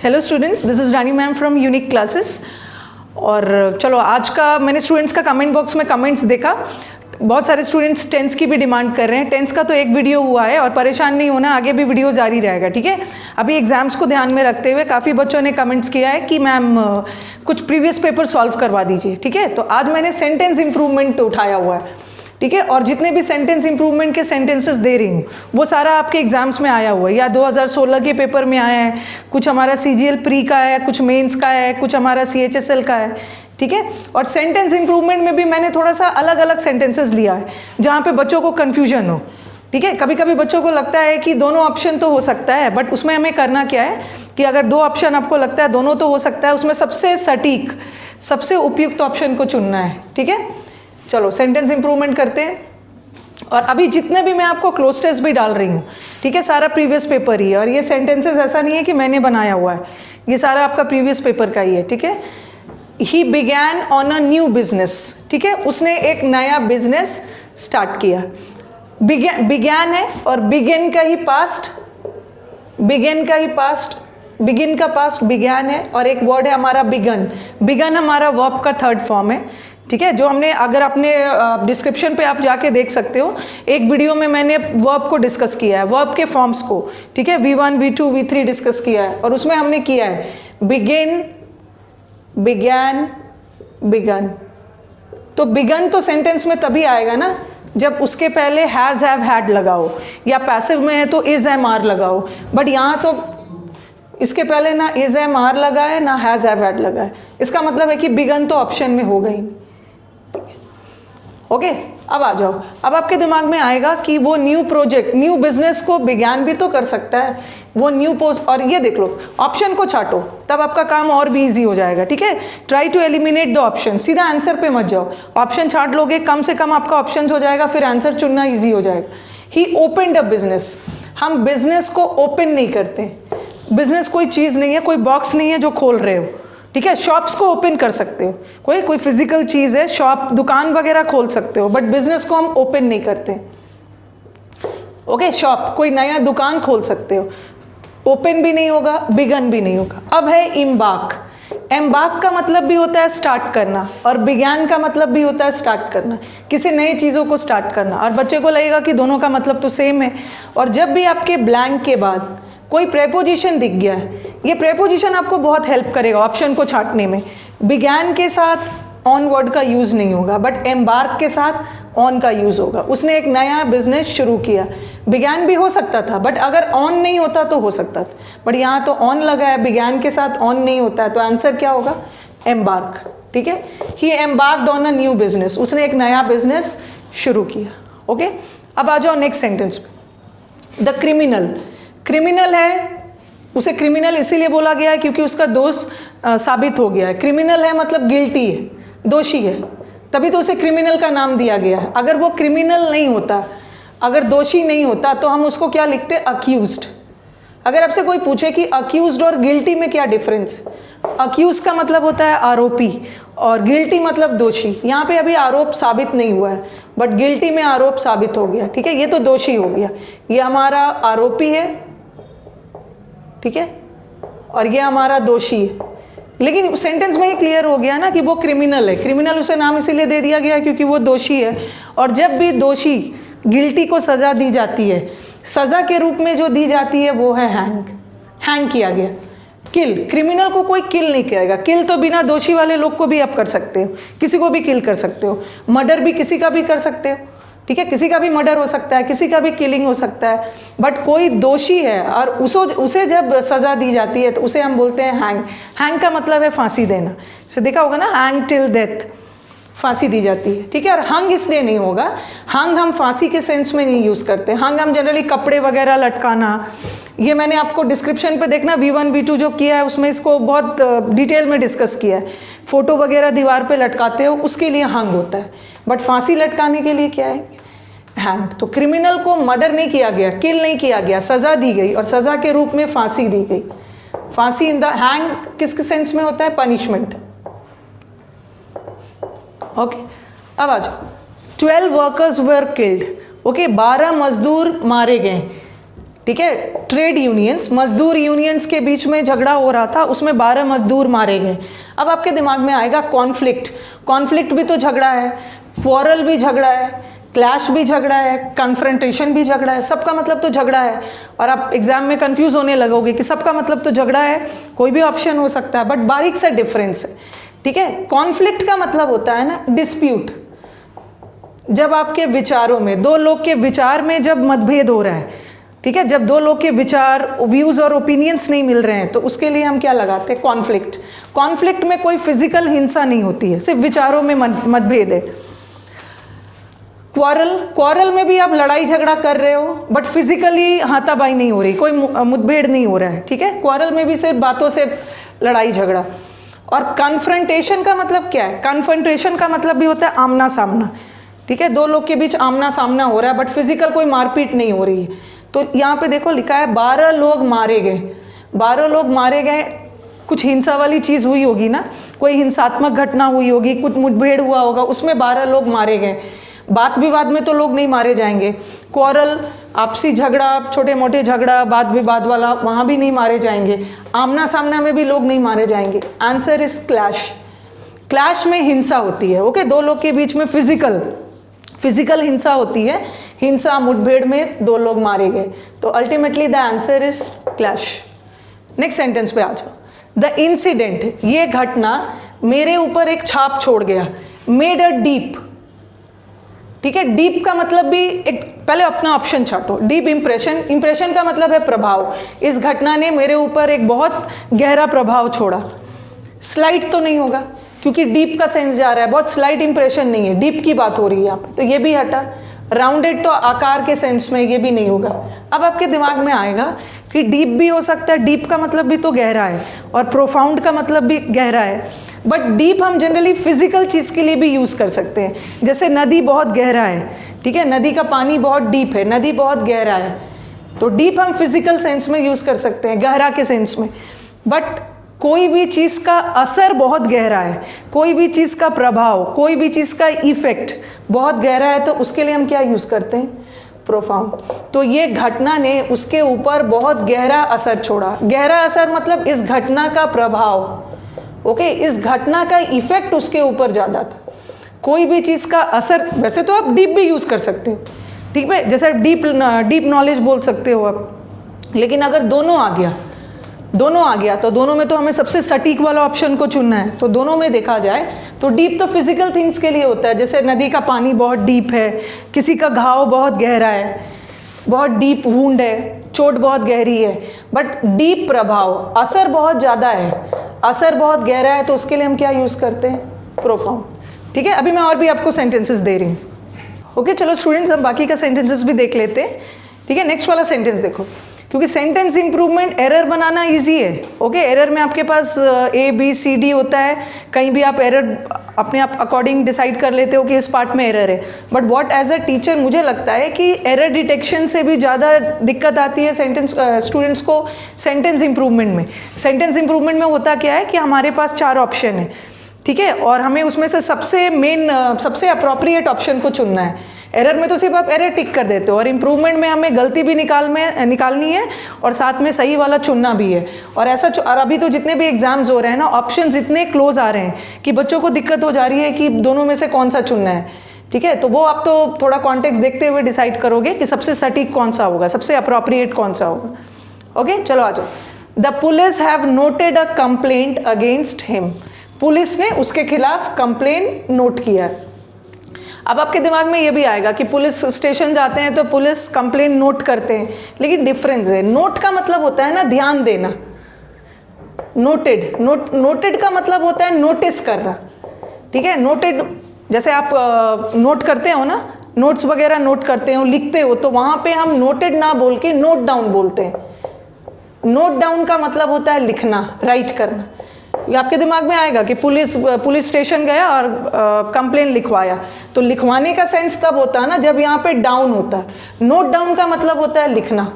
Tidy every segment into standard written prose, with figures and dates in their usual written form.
Hello students, this is Rani ma'am from unique classes. और चलो आज का मैंने स्टूडेंट्स का कमेंट बॉक्स में कमेंट्स देखा, बहुत सारे स्टूडेंट्स टेंस की भी डिमांड कर रहे हैं। टेंस का तो एक वीडियो हुआ है और परेशान नहीं होना, आगे भी वीडियो जारी रहेगा, ठीक है। अभी एग्जाम्स को ध्यान में रखते हुए काफ़ी बच्चों ने कमेंट्स किया है कि मैम कुछ प्रीवियस पेपर सॉल्व करवा दीजिए, ठीक है। तो आज मैंने सेंटेंस इंप्रूवमेंट उठाया हुआ है, ठीक है। और जितने भी सेंटेंस इंप्रूवमेंट के सेंटेंसेस दे रही हूँ वो सारा आपके एग्जाम्स में आया हुआ है, या 2016 के पेपर में आया है, कुछ हमारा CGL प्री का है, कुछ मेंस का है, कुछ हमारा CHSL का है, ठीक है। और सेंटेंस इंप्रूवमेंट में भी मैंने थोड़ा सा अलग अलग सेंटेंसेस लिया है जहाँ पे बच्चों को कन्फ्यूजन हो, ठीक है। कभी कभी बच्चों को लगता है कि दोनों ऑप्शन तो हो सकता है, बट उसमें हमें करना क्या है कि अगर दो ऑप्शन आपको लगता है दोनों तो हो सकता है, उसमें सबसे सटीक, सबसे उपयुक्त ऑप्शन को चुनना है, ठीक है। चलो सेंटेंस इंप्रूवमेंट करते हैं। और अभी जितने भी मैं आपको क्लोज टेस्ट भी डाल रही हूँ, ठीक है, सारा प्रीवियस पेपर ही है। और ये सेंटेंसेस ऐसा नहीं है कि मैंने बनाया हुआ है, ये सारा आपका प्रीवियस पेपर का ही है, ठीक है। He began on a new business, ठीक है, उसने एक नया बिजनेस स्टार्ट किया। बिगैन है और बिगिन का ही पास्ट, बिगिन का ही पास्ट, बिगिन का पास्ट बिगैन है। और एक वर्ड है हमारा बिगन, बिगन हमारा वर्ब का थर्ड फॉर्म है, ठीक है। जो हमने, अगर अपने डिस्क्रिप्शन पे आप जाके देख सकते हो, एक वीडियो में मैंने वर्ब को डिस्कस किया है, वर्ब के फॉर्म्स को, ठीक है, V1 V2 V3 डिस्कस किया है। और उसमें हमने किया है बिगिन, बिगैन, बिगन। तो बिगन तो सेंटेंस में तभी आएगा ना जब उसके पहले हैज़ हैव हैड लगाओ, या पैसिव में है तो इज एम आर लगाओ। बट यहाँ तो इसके पहले ना इज एम आर लगा है ना हैज़ हैव हैड लगा है, इसका मतलब है कि बिगन तो ऑप्शन में हो गई। ओके, अब आ जाओ। अब आपके दिमाग में आएगा कि वो न्यू प्रोजेक्ट, न्यू बिजनेस को बिगैन भी तो कर सकता है, वो न्यू पोस्ट। और ये देख लो, ऑप्शन को छाटो, तब आपका काम और भी इजी हो जाएगा, ठीक है। Try to eliminate the option, सीधा आंसर पे मत जाओ, ऑप्शन छाट लोगे, कम से कम आपका ऑप्शन हो जाएगा, फिर आंसर चुनना ईजी हो जाएगा। ही ओपनड अ बिजनेस, हम बिजनेस को ओपन नहीं करते। बिजनेस कोई चीज़ नहीं है, कोई बॉक्स नहीं है जो खोल रहे हो, ठीक है। शॉप्स को ओपन कर सकते हो, कोई फिजिकल चीज़ है, शॉप, दुकान वगैरह खोल सकते हो, बट बिजनेस को हम ओपन नहीं करते। ओके, शॉप, कोई नया दुकान खोल सकते हो, ओपन भी नहीं होगा, बिगन भी नहीं होगा। अब है इम्बार्क। एम्बार्क का मतलब भी होता है स्टार्ट करना, और बिगैन का मतलब भी होता है स्टार्ट करना, किसी नई चीज़ों को स्टार्ट करना। और बच्चे को लगेगा कि दोनों का मतलब तो सेम है। और जब भी आपके ब्लैंक के बाद कोई प्रेपोजिशन दिख गया है, ये प्रेपोजिशन आपको बहुत हेल्प करेगा ऑप्शन को छाटने में। बिगैन के साथ ऑन वर्ड का यूज़ नहीं होगा, बट एम्बार्क के साथ ऑन का यूज़ होगा। उसने एक नया बिजनेस शुरू किया, बिगैन भी हो सकता था, बट अगर ऑन नहीं होता तो हो सकता था, बट यहाँ तो ऑन लगा है, बिगैन के साथ ऑन नहीं होता है, तो आंसर क्या होगा? एम्बार्क, ठीक है। He embarked on a new business, उसने एक नया बिजनेस शुरू किया। ओके, अब आ जाओ नेक्स्ट सेंटेंस में। द क्रिमिनल, क्रिमिनल है, उसे क्रिमिनल इसीलिए बोला गया है क्योंकि उसका दोष साबित हो गया है। क्रिमिनल है मतलब गिल्टी है, दोषी है, तभी तो उसे क्रिमिनल का नाम दिया गया है। अगर वो क्रिमिनल नहीं होता, अगर दोषी नहीं होता, तो हम उसको क्या लिखते? अक्यूज्ड। अगर आपसे कोई पूछे कि अक्यूज्ड और गिल्टी में क्या डिफरेंस, अक्यूज का मतलब होता है आरोपी और गिल्टी मतलब दोषी। यहाँ पे अभी आरोप साबित नहीं हुआ है, बट गिल्टी में आरोप साबित हो गया, ठीक है। ये तो दोषी हो गया, ये हमारा आरोपी है, ठीक है, और ये हमारा दोषी है। लेकिन सेंटेंस में ही क्लियर हो गया ना कि वो क्रिमिनल है। क्रिमिनल उसे नाम इसीलिए दे दिया गया क्योंकि वो दोषी है। और जब भी दोषी, गिल्टी को सज़ा दी जाती है, सज़ा के रूप में जो दी जाती है वो है हैंग, हैंग किया गया। किल, क्रिमिनल को कोई किल नहीं करेगा। किल तो बिना दोषी वाले लोग को भी आप कर सकते हो, किसी को भी किल कर सकते हो। मर्डर भी किसी का भी कर सकते हो, ठीक है, किसी का भी मर्डर हो सकता है, किसी का भी किलिंग हो सकता है। बट कोई दोषी है और उसे जब सज़ा दी जाती है तो उसे हम बोलते हैं हैंग। हैंग का मतलब है फांसी देना, इसे देखा होगा ना, हैंग टिल डेथ, फांसी दी जाती है, ठीक है। और हंग इसलिए नहीं होगा, हंग हम फांसी के सेंस में नहीं यूज़ करते। हंग हम जनरली कपड़े वगैरह लटकाना, ये मैंने आपको डिस्क्रिप्शन पे देखना V1 V2 जो किया है उसमें इसको बहुत डिटेल में डिस्कस किया है। फोटो वगैरह दीवार पे लटकाते हो, उसके लिए हंग होता है, बट फांसी लटकाने के लिए क्या है? हैंग। तो क्रिमिनल को मर्डर नहीं किया गया, किल नहीं किया गया, सज़ा दी गई, और सज़ा के रूप में फांसी दी गई। फांसी इन द हैंग किस सेंस में होता है? पनिशमेंट। ओके, अब आ जाओ। 12 वर्कर्स वर किल्ड। ओके, 12 मजदूर मारे गए। ठीक है। ट्रेड यूनियंस, मजदूर यूनियंस के बीच में झगड़ा हो रहा था, उसमें 12 मजदूर मारे गए। अब आपके दिमाग में आएगा कॉन्फ्लिक्ट, कॉन्फ्लिक्ट भी तो झगड़ा है, क्वारल भी झगड़ा है, क्लैश भी झगड़ा है, कन्फ्रंटेशन भी झगड़ा है, सबका मतलब तो झगड़ा है। और आप एग्जाम में कंफ्यूज होने लगोगे कि सबका मतलब तो झगड़ा है, कोई भी ऑप्शन हो सकता है, बट बारीक सा डिफरेंस है, ठीक है। कॉन्फ्लिक्ट का मतलब होता है ना डिस्प्यूट, जब आपके विचारों में, दो लोग के विचार में जब मतभेद हो रहा है, ठीक है, जब दो लोग के विचार, व्यूज और ओपिनियंस नहीं मिल रहे हैं, तो उसके लिए हम क्या लगाते हैं, कॉन्फ्लिक्ट। कॉन्फ्लिक्ट में कोई फिजिकल हिंसा नहीं होती है, सिर्फ विचारों में मतभेद है। क्वारल, क्वारल में भी आप लड़ाई झगड़ा कर रहे हो, बट फिजिकली हाथापाई नहीं हो रही, कोई मुठभेड़ नहीं हो रहा है, ठीक है। क्वारल में भी सिर्फ बातों से लड़ाई झगड़ा। और कन्फ्रंटेशन का मतलब क्या है, कन्फ्रंटेशन का मतलब भी होता है आमना सामना, ठीक है, दो लोग के बीच आमना सामना हो रहा है, बट फिजिकल कोई मारपीट नहीं हो रही है। तो यहाँ पे देखो लिखा है 12 लोग मारे गए, 12 लोग मारे गए, कुछ हिंसा वाली चीज़ हुई होगी ना, कोई हिंसात्मक घटना हुई होगी, कुछ मुठभेड़ हुआ होगा, उसमें 12 लोग मारे गए। बात विवाद में तो लोग नहीं मारे जाएंगे, क्वारल, आपसी झगड़ा, छोटे मोटे झगड़ा, वाद विवाद वाला, वहाँ भी नहीं मारे जाएंगे, आमना सामना में भी लोग नहीं मारे जाएंगे। Answer is clash. क्लैश में हिंसा होती है, ओके, दो लोग के बीच में फिजिकल हिंसा होती है, हिंसा मुठभेड़ में दो लोग मारे गए, तो ultimately the answer is clash. Next sentence पे आ जाओ। द इंसिडेंट, ये घटना मेरे ऊपर एक छाप छोड़ गया, मेड अ डीप, ठीक है। डीप का मतलब भी एक, पहले अपना ऑप्शन छाटो, डीप इंप्रेशन, इंप्रेशन का मतलब है प्रभाव, इस घटना ने मेरे ऊपर एक बहुत गहरा प्रभाव छोड़ा। स्लाइड तो नहीं होगा क्योंकि डीप का सेंस जा रहा है, बहुत स्लाइट इंप्रेशन नहीं है, डीप की बात हो रही है यहाँ पे, तो ये भी हटा। राउंडेड तो आकार के सेंस में, ये भी नहीं होगा। अब आपके दिमाग में आएगा कि डीप भी हो सकता है, डीप का मतलब भी तो गहरा है, और प्रोफाउंड का मतलब भी गहरा है, बट डीप हम जनरली फिजिकल चीज़ के लिए भी यूज़ कर सकते हैं, जैसे नदी बहुत गहरा है, ठीक है, नदी का पानी बहुत डीप है, नदी बहुत गहरा है, तो डीप हम फिजिकल सेंस में यूज़ कर सकते हैं, गहरा के सेंस में। बट कोई भी चीज़ का असर बहुत गहरा है, कोई भी चीज़ का प्रभाव, कोई भी चीज़ का इफेक्ट बहुत गहरा है, तो उसके लिए हम क्या यूज़ करते हैं, प्रोफाउंड। तो ये घटना ने उसके ऊपर बहुत गहरा असर छोड़ा। गहरा असर मतलब इस घटना का प्रभाव, ओके, इस घटना का इफेक्ट उसके ऊपर ज़्यादा था। कोई भी चीज़ का असर, वैसे तो आप डीप भी यूज़ कर सकते हो, ठीक है, जैसे डीप नॉलेज बोल सकते हो आप, लेकिन अगर दोनों आ गया तो दोनों में तो हमें सबसे सटीक वाला ऑप्शन को चुनना है। तो दोनों में देखा जाए तो डीप तो फिजिकल थिंग्स के लिए होता है, जैसे नदी का पानी बहुत डीप है, किसी का घाव बहुत गहरा है, बहुत डीप वुंड है, चोट बहुत गहरी है, बट डीप प्रभाव, असर बहुत ज़्यादा है, असर बहुत गहरा है, तो उसके लिए हम क्या यूज़ करते हैं, प्रोफाउंड, ठीक है। अभी मैं और भी आपको सेंटेंसेस दे रही हूँ, ओके। चलो स्टूडेंट्स, हम बाकी का सेंटेंसेस भी देख लेते हैं, ठीक है। नेक्स्ट वाला सेंटेंस देखो, क्योंकि सेंटेंस इंप्रूवमेंट एरर बनाना इजी है, ओके। एरर में आपके पास ABCD होता है, कहीं भी आप एरर अपने आप अकॉर्डिंग डिसाइड कर लेते हो कि इस पार्ट में एरर है, but what as a teacher मुझे लगता है कि एरर डिटेक्शन से भी ज़्यादा दिक्कत आती है स्टूडेंट्स को सेंटेंस इंप्रूवमेंट में। सेंटेंस इंप्रूवमेंट में होता क्या है कि हमारे पास 4 ऑप्शन है, ठीक है, और हमें उसमें से सबसे अप्रोप्रिएट ऑप्शन को चुनना है। एरर में तो सिर्फ आप एरर टिक कर देते हो, और इम्प्रूवमेंट में हमें गलती भी निकालनी है और साथ में सही वाला चुनना भी है। और और अभी तो जितने भी एग्जाम्स हो रहे हैं ना, ऑप्शंस इतने क्लोज आ रहे हैं कि बच्चों को दिक्कत हो जा रही है कि दोनों में से कौन सा चुनना है, ठीक है। तो वो आप तो थोड़ा कॉन्टेक्स्ट देखते हुए डिसाइड करोगे कि सबसे सटीक कौन सा होगा, सबसे अप्रोप्रिएट कौन सा होगा, ओके। चलो आ जाओ। The police have noted a complaint against him, police ने उसके खिलाफ कंप्लेन नोट किया है। अब आपके दिमाग में ये भी आएगा कि पुलिस स्टेशन जाते हैं तो पुलिस कंप्लेन नोट करते हैं, लेकिन डिफरेंस है। नोट का मतलब होता है ना ध्यान देना, नोटेड का मतलब होता है नोटिस करना, ठीक है। नोटेड, जैसे आप नोट करते हो ना, नोट्स वगैरह नोट करते हो, लिखते हो, तो वहाँ पे हम नोटेड ना बोल के नोट डाउन बोलते हैं। नोट डाउन का मतलब होता है लिखना, राइट करना। ये आपके दिमाग में आएगा कि पुलिस स्टेशन गया और कंप्लेन लिखवाया, तो लिखवाने का सेंस तब होता है ना जब यहाँ पे डाउन होता है। नोट डाउन का मतलब होता है लिखना,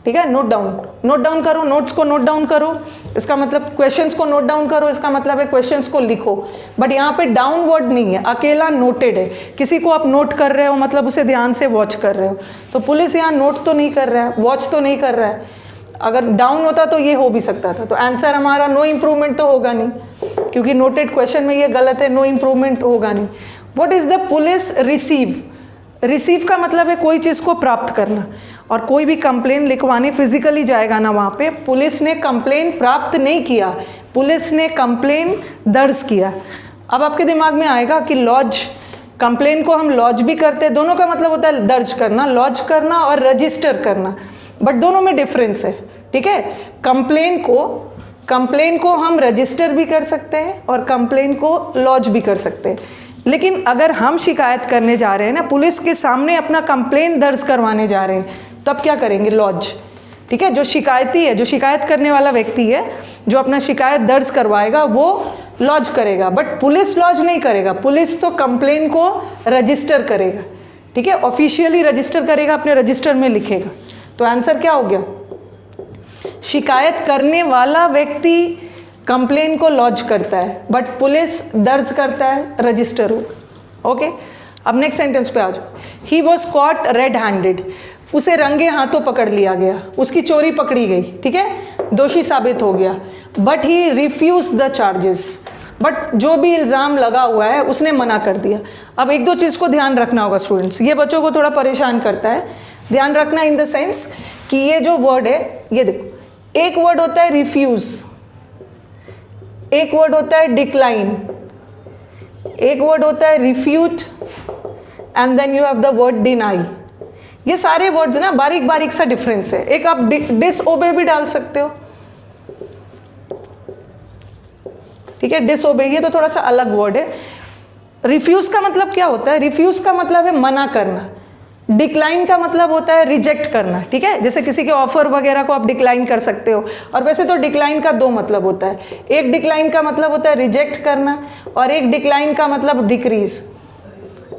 ठीक है, नोट डाउन। नोट डाउन करो, नोट्स को नोट डाउन करो, इसका मतलब क्वेश्चंस को नोट डाउन करो, इसका मतलब है क्वेश्चंस को लिखो। बट यहाँ पे डाउनवर्ड नहीं है, अकेला नोटेड है। किसी को आप नोट कर रहे हो मतलब उसे ध्यान से वॉच कर रहे हो। तो पुलिस यहाँ नोट तो नहीं कर रहा है, वॉच तो नहीं कर रहा है। अगर डाउन होता तो ये हो भी सकता था। तो आंसर हमारा नो इम्प्रूवमेंट तो होगा नहीं, क्योंकि नोटेड क्वेश्चन में ये गलत है, नो इम्प्रूवमेंट होगा नहीं। What is the police receive? Receive का मतलब है कोई चीज़ को प्राप्त करना, और कोई भी कंप्लेन लिखवाने फिजिकली जाएगा ना वहाँ पे, पुलिस ने कंप्लेन प्राप्त नहीं किया, पुलिस ने कंप्लेन दर्ज किया। अब आपके दिमाग में आएगा कि लॉज, कंप्लेन को हम लॉज भी करते हैं, दोनों का मतलब होता है दर्ज करना, लॉज करना और रजिस्टर करना, बट दोनों में डिफरेंस है, ठीक है। कंप्लेन को हम रजिस्टर भी कर सकते हैं और कंप्लेन को लॉज भी कर सकते हैं। लेकिन अगर हम शिकायत करने जा रहे हैं ना, पुलिस के सामने अपना कंप्लेन दर्ज करवाने जा रहे हैं, तब क्या करेंगे? लॉज, ठीक है। जो शिकायती है, जो शिकायत करने वाला व्यक्ति है, जो अपना शिकायत दर्ज करवाएगा वो लॉज करेगा, बट पुलिस लॉज नहीं करेगा। पुलिस तो कंप्लेन को रजिस्टर करेगा, ठीक है, ऑफिशियली रजिस्टर करेगा, अपने रजिस्टर में लिखेगा। तो आंसर क्या हो गया? शिकायत करने वाला व्यक्ति कंप्लेन को लॉज करता है, बट पुलिस दर्ज करता है, रजिस्टर होगा। ओके, अब नेक्स्ट सेंटेंस पे आ जाओ। He was caught red handed, उसे रंगे हाथों पकड़ लिया गया, उसकी चोरी पकड़ी गई, ठीक है, दोषी साबित हो गया। But he refuse the charges, but जो भी इल्ज़ाम लगा हुआ है उसने मना कर दिया। अब एक दो चीज़ को ध्यान रखना होगा स्टूडेंट्स, ये बच्चों को थोड़ा परेशान करता है। ध्यान रखना इन द सेंस कि ये जो वर्ड है, ये देखो, एक वर्ड होता है रिफ्यूज, एक वर्ड होता है डिक्लाइन, एक वर्ड होता है refute, and then you have the word deny. ये सारे वर्ड्स ना बारीक बारीक सा डिफरेंस है। एक आप डिसओबे भी डाल सकते हो, ठीक है, डिसओबे, ये तो थोड़ा सा अलग वर्ड है। रिफ्यूज का मतलब क्या होता है? रिफ्यूज का मतलब है मना करना। डिक्लाइन का मतलब होता है रिजेक्ट करना, ठीक है। जैसे किसी के ऑफर वगैरह को आप डिक्लाइन कर सकते हो। और वैसे तो डिक्लाइन का दो मतलब होता है, एक डिक्लाइन का मतलब होता है रिजेक्ट करना, और एक डिक्लाइन का मतलब डिक्रीज।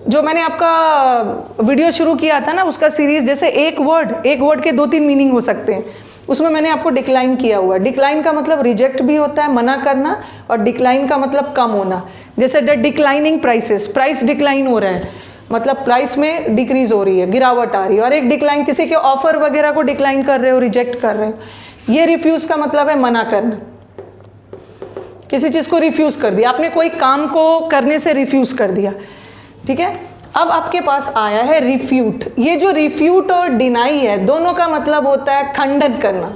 जो मैंने आपका वीडियो शुरू किया था ना, उसका सीरीज, जैसे एक वर्ड के दो तीन मीनिंग हो सकते हैं, उसमें मैंने आपको डिक्लाइन किया हुआ। डिक्लाइन का मतलब रिजेक्ट भी होता है, मना करना, और डिक्लाइन का मतलब कम होना। जैसे the declining prices, price decline हो रहा है, मतलब प्राइस में डिक्रीज हो रही है, गिरावट आ रही है। और एक डिक्लाइन, किसी के ऑफर वगैरह को डिक्लाइन कर रहे हो, रिजेक्ट कर रहे हो। ये रिफ्यूज का मतलब है मना करना, किसी चीज़ को रिफ्यूज कर दिया आपने, कोई काम को करने से रिफ्यूज कर दिया, ठीक है। अब आपके पास आया है रिफ्यूट। ये जो रिफ्यूट और डिनाई है, दोनों का मतलब होता है खंडन करना,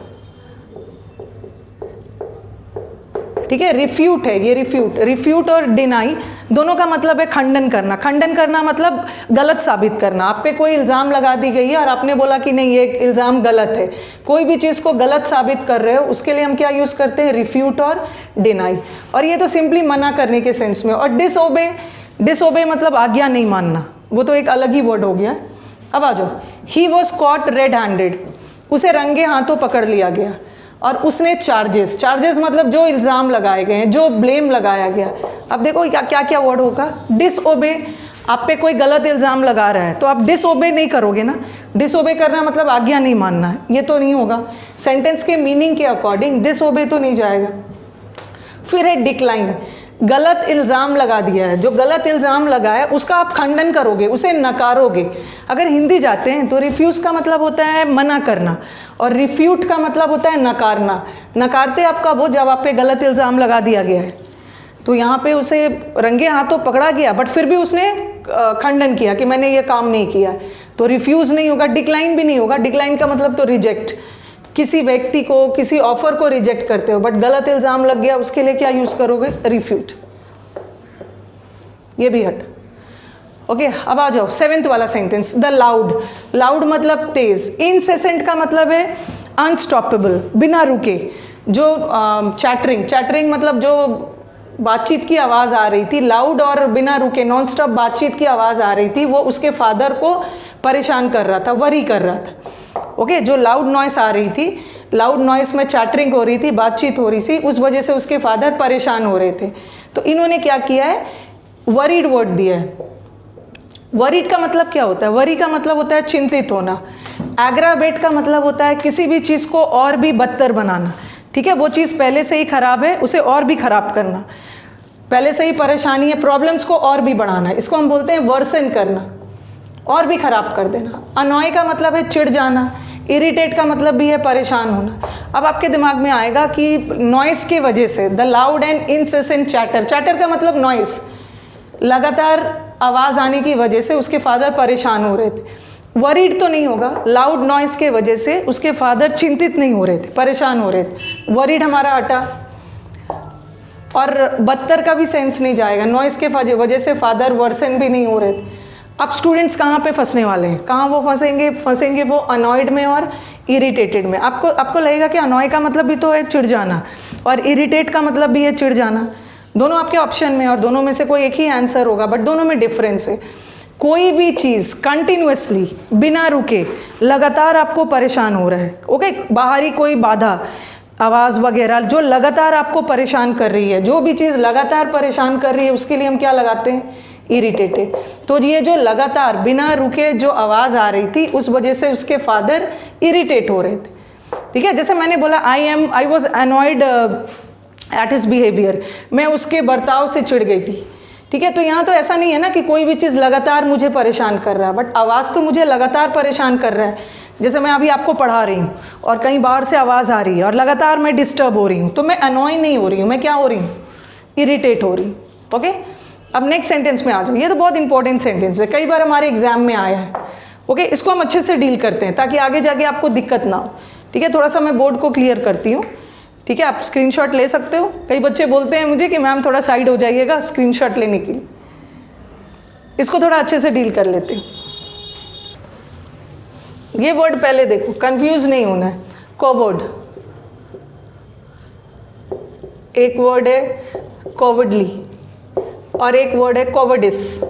ठीक है। रिफ्यूट है ये, रिफ्यूट और डिनाई दोनों का मतलब है खंडन करना। खंडन करना मतलब गलत साबित करना। आप पे कोई इल्ज़ाम लगा दी गई है और आपने बोला कि नहीं, ये इल्ज़ाम गलत है। कोई भी चीज़ को गलत साबित कर रहे हो, उसके लिए हम क्या यूज़ करते हैं? रिफ्यूट और डिनाई। और ये तो सिंपली मना करने के सेंस में। और डिसओबे मतलब आज्ञा नहीं मानना, वो तो एक अलग ही वर्ड हो गया। अब आ जाओ, he was caught red handed, उसे रंगे हाथों पकड़ लिया गया, और उसने चार्जेस मतलब जो इल्ज़ाम लगाए गए हैं, जो ब्लेम लगाया गया। अब देखो क्या क्या वर्ड होगा? डिसओबे, आप पे कोई गलत इल्ज़ाम लगा रहा है तो आप डिसओबे नहीं करोगे ना। डिसओबे करना मतलब आज्ञा नहीं मानना, ये तो नहीं होगा। सेंटेंस के मीनिंग के अकॉर्डिंग डिसओबे तो नहीं जाएगा। फिर है डिक्लाइन, गलत इल्ज़ाम लगा दिया है, जो गलत इल्ज़ाम लगा है उसका आप खंडन करोगे, उसे नकारोगे। अगर हिंदी जाते हैं तो रिफ्यूज़ का मतलब होता है मना करना, और रिफ्यूट का मतलब होता है नकारना। नकारते आप कब हो? जब आप पे गलत इल्ज़ाम लगा दिया गया है। तो यहाँ पे उसे रंगे हाथों पकड़ा गया, बट फिर भी उसने खंडन किया कि मैंने ये काम नहीं किया, तो रिफ्यूज़ नहीं होगा। डिक्लाइन भी नहीं होगा। डिक्लाइन का मतलब तो रिजेक्ट, किसी व्यक्ति को, किसी ऑफर को रिजेक्ट करते हो, बट गलत इल्ज़ाम लग गया, उसके लिए क्या यूज़ करोगे? रिफ्यूट। ये भी हट। ओके, अब आ जाओ 7th वाला सेंटेंस, द लाउड मतलब तेज। इनसेसेंट का मतलब है अनस्टॉपेबल, बिना रुके। जो चैटरिंग मतलब जो बातचीत की आवाज़ आ रही थी, लाउड और बिना रुके नॉन स्टॉप बातचीत की आवाज़ आ रही थी, वो उसके फादर को परेशान कर रहा था, वरी कर रहा था। ओके, जो लाउड नॉइस आ रही थी, लाउड नॉइस में चैटरिंग हो रही थी, बातचीत हो रही थी, उस वजह से उसके फादर परेशान हो रहे थे। तो इन्होंने क्या किया है? वरीड वर्ड दिया है। वरीड का मतलब क्या होता है? वरी का मतलब होता है चिंतित होना। एग्रावेट का मतलब होता है किसी भी चीज़ को और भी बदतर बनाना, ठीक है, वो चीज़ पहले से ही खराब है उसे और भी खराब करना, पहले से ही परेशानी है, प्रॉब्लम्स को और भी बढ़ाना, इसको हम बोलते हैं वर्सन करना, और भी खराब कर देना। अनॉय का मतलब है चिढ़ जाना, इरिटेट का मतलब भी है परेशान होना। अब आपके दिमाग में आएगा कि नॉइस की वजह से, the loud and incessant chatter, chatter का मतलब नॉइस, लगातार आवाज़ आने की वजह से उसके फादर परेशान हो रहे थे। वरीड तो नहीं होगा, लाउड नॉइस के वजह से उसके फादर चिंतित नहीं हो रहे थे, परेशान हो रहे थे, वरीड हमारा हटा। और बदतर का भी सेंस नहीं जाएगा, नॉइस के वजह से फादर वर्सन भी नहीं हो रहे थे। अब स्टूडेंट्स कहाँ पे फंसने वाले हैं, कहाँ वो फंसेंगे वो अनॉयड में और इरिटेटेड में। आपको लगेगा कि अनॉय का मतलब भी तो है चिढ़ जाना और इरिटेट का मतलब भी है चिढ़ जाना, दोनों आपके ऑप्शन में और दोनों में से कोई एक ही आंसर होगा, बट दोनों में डिफरेंस है। कोई भी चीज़ कंटिन्यूसली बिना रुके लगातार आपको परेशान हो रहा है, ओके, बाहरी कोई बाधा, आवाज़ वगैरह जो लगातार आपको परेशान कर रही है, जो भी चीज़ लगातार परेशान कर रही है उसके लिए हम क्या लगाते हैं, इरिटेटेड। तो ये जो लगातार बिना रुके जो आवाज़ आ रही थी उस वजह से उसके फादर इरिटेट हो रहे थे, ठीक है। जैसे मैंने बोला I was annoyed at his behaviour, मैं उसके बर्ताव से चिढ़ गई थी, ठीक है। तो यहाँ तो ऐसा नहीं है ना कि कोई भी चीज़ लगातार मुझे परेशान कर रहा है, बट आवाज़ तो मुझे लगातार परेशान कर रहा है। जैसे मैं अभी आपको पढ़ा रही हूँ और कहीं बाहर से आवाज़ आ रही है और लगातार मैं डिस्टर्ब हो रही हूँ, तो मैं अनॉय नहीं हो रही हूँ, मैं क्या हो रही हूँ, इरिटेट हो रही हूँ, ओके। अब नेक्स्ट सेंटेंस में आ जाओ, ये तो बहुत इंपॉर्टेंट सेंटेंस है, कई बार हमारे एग्जाम में आया है, ओके। इसको हम अच्छे से डील करते हैं ताकि आगे जाके आपको दिक्कत ना हो, ठीक है। थोड़ा सा मैं बोर्ड को क्लियर करती हूँ, ठीक है। आप स्क्रीनशॉट ले सकते हो। कई बच्चे बोलते हैं मुझे कि मैम थोड़ा साइड हो जाइएगा स्क्रीनशॉट लेने के लिए, इसको थोड़ा अच्छे से डील कर लेते हैं। ये वर्ड पहले देखो, कंफ्यूज नहीं होना है, कॉवर्ड, एक वर्ड है कॉवर्डली और एक वर्ड है कॉवर्डिस।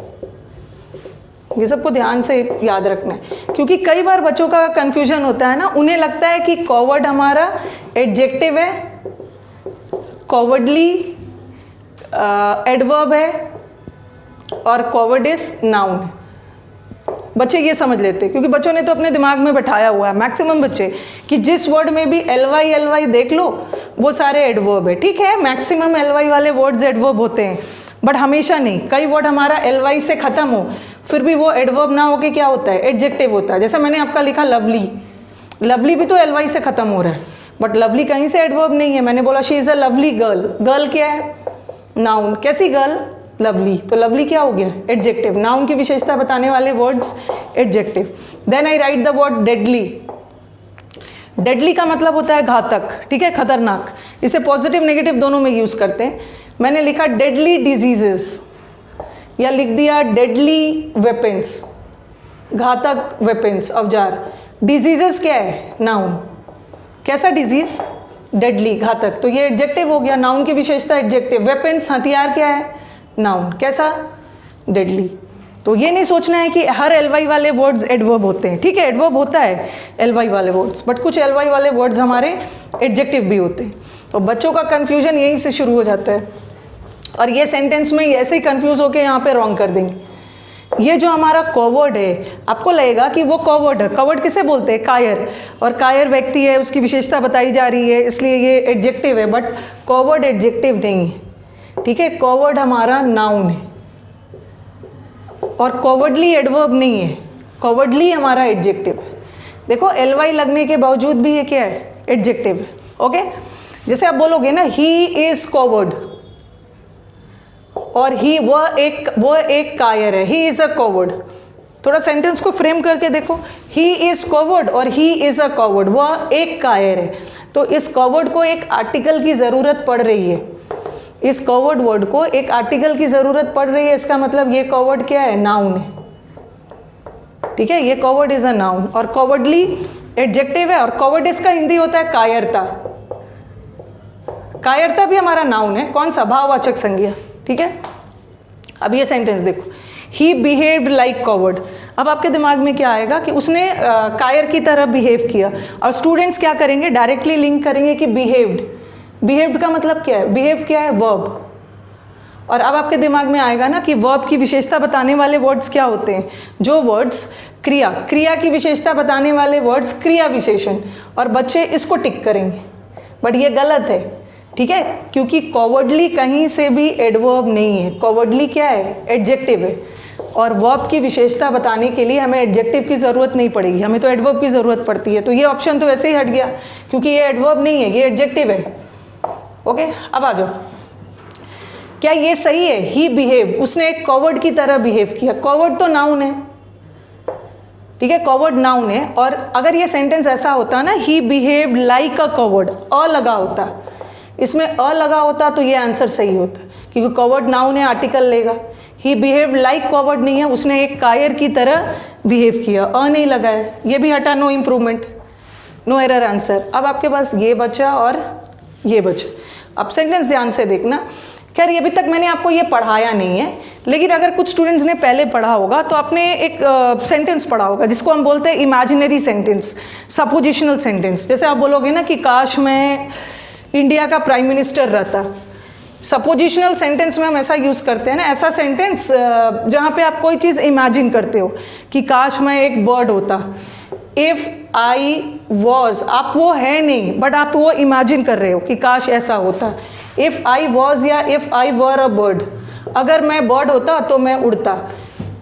ये सबको ध्यान से याद रखना है क्योंकि कई बार बच्चों का कंफ्यूजन होता है ना, उन्हें लगता है कि कॉवर्ड हमारा एडजेक्टिव है, कॉवर्डली एडवर्ब है और कॉवर्डिस नाउन है। बच्चे ये समझ लेते हैं क्योंकि बच्चों ने तो अपने दिमाग में बैठाया हुआ है, मैक्सिमम बच्चे, कि जिस वर्ड में भी एल वाई देख लो वो सारे एडवर्ब है। ठीक है, मैक्सिमम एल वाई वाले वर्ड्स एडवर्ब होते हैं, बट हमेशा नहीं। कई वर्ड हमारा एल वाई से ख़त्म हो फिर भी वो एडवर्ब ना होके क्या होता है, एडजेक्टिव होता है। जैसे मैंने आपका लिखा लवली, लवली भी तो एल वाई से ख़त्म हो रहा है, बट लवली कहीं से एडवर्ब नहीं है। मैंने बोला she is a lovely girl, girl क्या है, नाउन। कैसी गर्ल, लवली, तो लवली क्या हो गया, एडजेक्टिव। नाउन की विशेषता बताने वाले words adjective. Then I write the word deadly. Deadly का मतलब होता है घातक, ठीक है, खतरनाक। इसे पॉजिटिव नेगेटिव दोनों में यूज़ करते हैं। मैंने लिखा डेडली डिजीजेस या लिख दिया डेडली वेपन्स, घातक वेपन्स, औजार। डिजीजेस क्या है, नाउन। कैसा डिजीज, डेडली, घातक, तो ये एडजेक्टिव हो गया। नाउन की विशेषता एडजेक्टिव। वेपन्स, हथियार क्या है, नाउन। कैसा, डेडली। तो ये नहीं सोचना है कि हर एल वाई वाले वर्ड्स एडवर्ब होते हैं। ठीक है, एडवर्ब होता है एल वाई वाले वर्ड्स, बट कुछ एल वाई वाले वर्ड्स हमारे एडजेक्टिव भी होते हैं। तो बच्चों का कन्फ्यूजन यहीं से शुरू हो जाता है और ये सेंटेंस में ऐसे ही कन्फ्यूज होकर यहाँ पे रॉन्ग कर देंगे। ये जो हमारा कॉवर्ड है, आपको लगेगा कि वो कॉवर्ड है। कॉवर्ड किसे बोलते हैं, कायर, और कायर व्यक्ति है, उसकी विशेषता बताई जा रही है, इसलिए ये एडजेक्टिव है, बट कॉवर्ड एडजेक्टिव नहीं है। ठीक है, कॉवर्ड हमारा नाउन है और कॉवर्डली एडवर्ब नहीं है। कॉवर्डली हमारा एडजेक्टिव है। देखो एल वाई लगने के बावजूद भी ये क्या है, एडजेक्टिव है। ओके, जैसे आप बोलोगे ना ही इज कॉवर्ड और वो एक कायर है, ही इज अ कॉवर्ड। थोड़ा सेंटेंस को फ्रेम करके देखो, ही इज कॉवर्ड और ही इज अ कॉवर्ड, वह एक कायर है। तो इस कॉवर्ड को एक आर्टिकल की ज़रूरत पड़ रही है। इस कॉवर्ड वर्ड को एक आर्टिकल की ज़रूरत पड़ रही है, इसका मतलब ये कॉवर्ड क्या है, नाउन है। ठीक है, ये कॉवर्ड इज अ नाउन और कॉवर्डली एडजेक्टिव है। और कॉवर्डिस का हिंदी होता है कायरता। कायरता भी हमारा नाउन है, कौन सा, भाववाचक संज्ञा। ठीक है, अब ये सेंटेंस देखो, ही बिहेव्ड लाइक कॉवर्ड। अब आपके दिमाग में क्या आएगा कि उसने कायर की तरह बिहेव किया, और स्टूडेंट्स क्या करेंगे, डायरेक्टली लिंक करेंगे कि बिहेव्ड। बिहेव्ड का मतलब क्या है, बिहेव क्या है, वर्ब। और अब आपके दिमाग में आएगा ना कि वर्ब की विशेषता बताने वाले वर्ड्स क्या होते हैं। जो वर्ड्स क्रिया, क्रिया की विशेषता बताने वाले वर्ड्स क्रिया विशेषण, और बच्चे इसको टिक करेंगे, बट ये गलत है, ठीक है, क्योंकि कॉवर्डली कहीं से भी एडवर्ब नहीं है। कॉवर्डली क्या है? एडजेक्टिव है, और वर्ब की विशेषता बताने के लिए हमें एडजेक्टिव की ज़रूरत नहीं पड़ेगी, हमें तो एडवर्ब की ज़रूरत पड़ती है। तो ये ऑप्शन तो वैसे ही हट गया, क्योंकि ये एडवर्ब नहीं है, ये एडजेक्टिव है। ओके, अब आ जाओ, क्या ये सही है? ही बिहेव, उसने एक कॉवर्ड की तरह बिहेव किया। कॉवर्ड तो नाउन है, ठीक है, कॉवर्ड नाउन है, और अगर ये सेंटेंस ऐसा होता ना, ही बिहेव्ड लाइक अ कॉवर्ड, अ लगा होता, इसमें अ लगा होता तो ये आंसर सही होता, क्योंकि कॉवर्ड नाउन है, आर्टिकल लेगा। ही बिहेव्ड लाइक कॉवर्ड नहीं है, उसने एक कायर की तरह बिहेव किया, अ नहीं लगा है, ये भी हटा, no improvement, no error answer. अब आपके पास ये बचा और ये बचा। अब सेंटेंस ध्यान से देखना। खैर ये अभी तक मैंने आपको ये पढ़ाया नहीं है, लेकिन अगर कुछ स्टूडेंट्स ने पहले पढ़ा होगा तो आपने एक सेंटेंस पढ़ा होगा जिसको हम बोलते हैं इमेजिनरी सेंटेंस, सपोजिशनल सेंटेंस। जैसे आप बोलोगे ना कि काश मैं इंडिया का प्राइम मिनिस्टर रहता। सपोजिशनल सेंटेंस में हम ऐसा यूज़ करते हैं ना, ऐसा सेंटेंस जहाँ पे आप कोई चीज़ इमेजिन करते हो कि काश मैं एक बर्ड होता। इफ़ आई वॉज, आप वो है नहीं, बट आप वो इमेजिन कर रहे हो कि काश ऐसा होता। इफ़ आई वॉज या if I were a bird, अगर मैं बर्ड होता तो मैं उड़ता।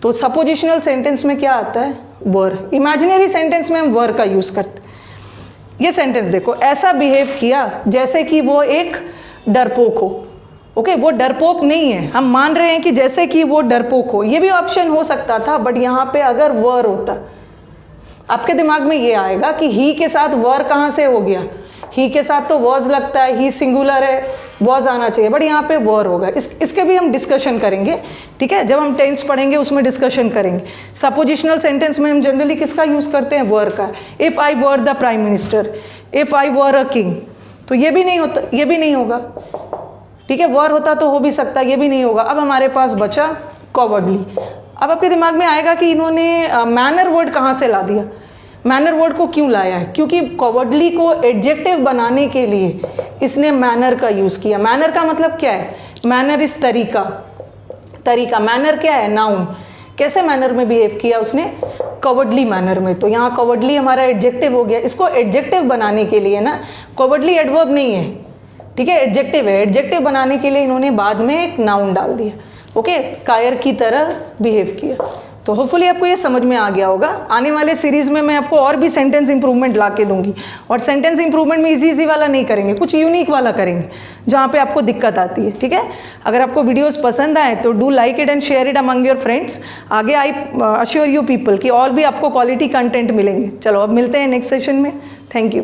तो सपोजिशनल सेंटेंस में क्या आता है? वर। इमेजिनरी सेंटेंस में हम वर का यूज़ करते। ये सेंटेंस देखो, ऐसा बिहेव किया जैसे कि वो एक डरपोक हो। ओके, वो डरपोक नहीं है, हम मान रहे हैं कि जैसे कि वो डरपोक हो। ये भी ऑप्शन हो सकता था, बट यहाँ पे अगर वर होता, आपके दिमाग में ये आएगा कि ही के साथ वर कहाँ से हो गया? ही के साथ तो वॉज लगता है, ही सिंगुलर है, वॉज आना चाहिए, बट यहाँ पे वर होगा। इसके भी हम डिस्कशन करेंगे, ठीक है, जब हम टेंस पढ़ेंगे उसमें डिस्कशन करेंगे। सपोजिशनल सेंटेंस में हम जनरली किसका यूज़ करते हैं? वर का। If I were the prime minister, if I were a king, तो ये भी नहीं होता, ये भी नहीं होगा, ठीक है। वर होता तो हो भी सकता, ये भी नहीं होगा। अब हमारे पास बचा कॉवर्डली। अब आपके दिमाग में आएगा कि इन्होंने मैनर वर्ड कहाँ से ला दिया? मैनर वर्ड को क्यों लाया है? क्योंकि कॉवर्डली को एडजेक्टिव बनाने के लिए इसने मैनर का यूज़ किया। मैनर का मतलब क्या है? मैनर इस तरीका, तरीका। मैनर क्या है? नाउन। कैसे मैनर में बिहेव किया उसने? कॉवर्डली मैनर में। तो यहाँ कॉवर्डली हमारा एडजेक्टिव हो गया। इसको एडजेक्टिव बनाने के लिए ना, कॉवर्डली एडवर्ब नहीं है, ठीक है, एडजेक्टिव है। एडजेक्टिव बनाने के लिए इन्होंने बाद में एक नाउन डाल दिया। ओके, कायर की तरह बिहेव किया। तो होपफुली आपको ये समझ में आ गया होगा। आने वाले सीरीज़ में मैं आपको और भी सेंटेंस इंप्रूवमेंट ला के दूंगी, और सेंटेंस इंप्रूवमेंट में इजी वाला नहीं करेंगे, कुछ यूनिक वाला करेंगे जहाँ पे आपको दिक्कत आती है, ठीक है। अगर आपको वीडियोस पसंद आए तो do like it and share it among your friends. आगे आई अश्योर यू पीपल कि और भी आपको क्वालिटी कंटेंट मिलेंगे। चलो अब मिलते हैं नेक्स्ट सेशन में। Thank you.